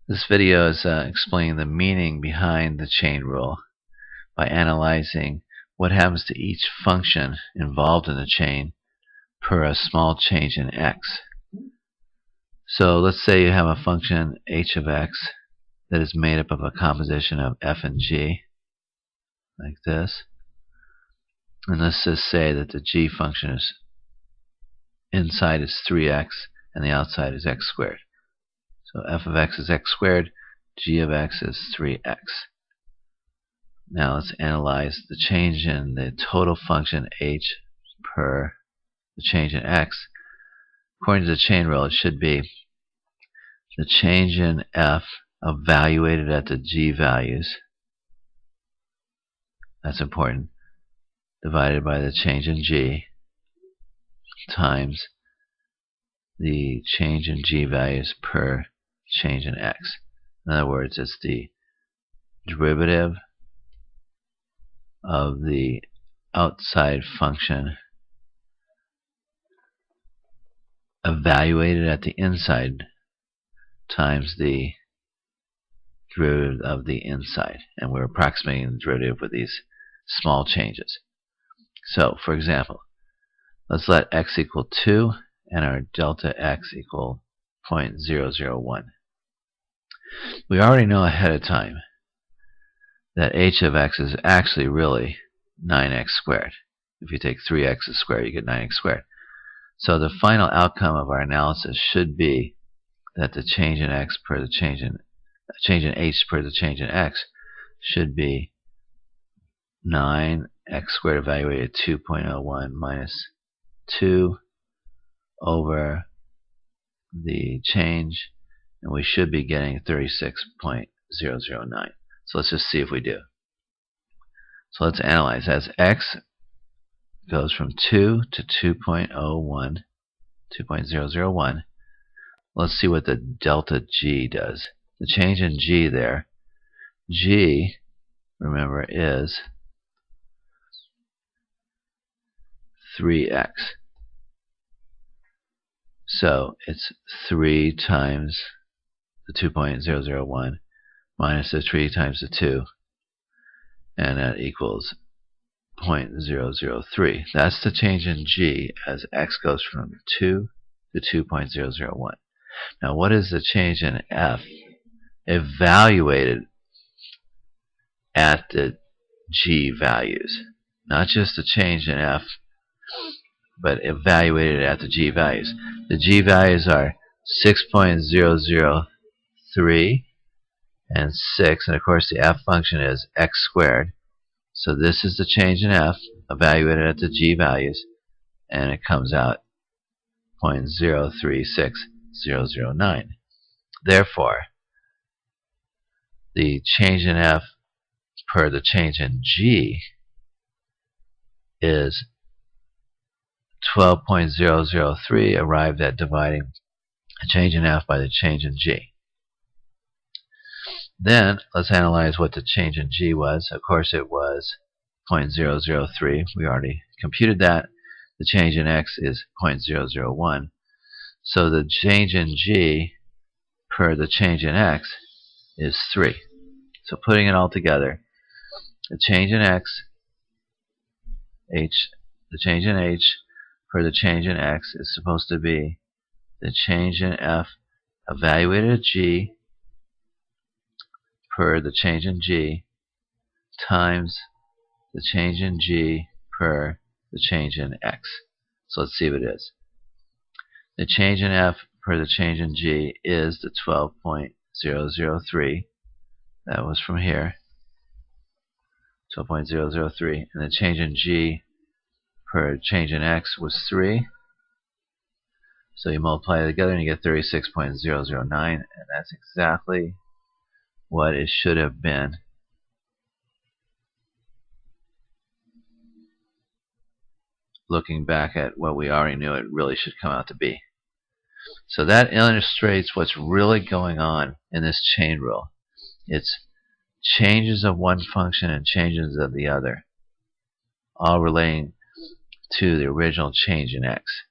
This video is explaining the meaning behind the chain rule by analyzing what happens to each function involved in the chain per a small change in x. So let's say you have a function h of x that is made up of a composition of f and g, like this. And let's just say that the g function is inside is 3x and the outside is x squared. So f of x is x squared, g of x is 3x. Now let's analyze the change in the total function h per the change in x. According to the chain rule, it should be the change in f evaluated at the g values, that's important, divided by the change in g times the change in g values per change in x. In other words, it's the derivative of the outside function evaluated at the inside times the derivative of the inside. And we're approximating the derivative with these small changes. So, for example, let's let x equal 2 and our delta x equal 0.001. We already know ahead of time that h of x is actually really 9x squared. If you take 3x squared, you get 9x squared. So the final outcome of our analysis should be that the change in x per the change in h per the change in x should be 9x squared evaluated at 2.01 minus 2 over the change, and we should be getting 36.009. So let's just see if we do. So let's analyze. As x goes from 2 to 2.001, let's see what the delta g does. The change in g there, g, remember, is 3x. So it's 3 times the 2.001 minus the 3 times the 2, and that equals 0.003. That's the change in g as x goes from 2 to 2.001. Now what is the change in f evaluated at the g values? Not just the change in f, but evaluated at the g values. The g values are 6.003 and 6, and of course the f function is x squared. So this is the change in f evaluated at the g values, and it comes out 0.036009. Therefore, the change in f per the change in g is 12.003, arrived at dividing the change in f by the change in g. Then let's analyze what the change in g was. Of course it was 0.003. We already computed that. The change in x is 0.001. So the change in g per the change in x is 3. So putting it all together, the change in x, the change in h per the change in x is supposed to be the change in f evaluated at g per the change in g times the change in g per the change in x. So let's see what it is. The change in f per the change in g is the 12.003. That was from here. 12.003. And the change in g per change in x was 3. So you multiply it together and you get 36.009, and that's exactly what it should have been. Looking back at what we already knew, it really should come out to be. So that illustrates what's really going on in this chain rule. It's changes of one function and changes of the other, all relating to the original change in x.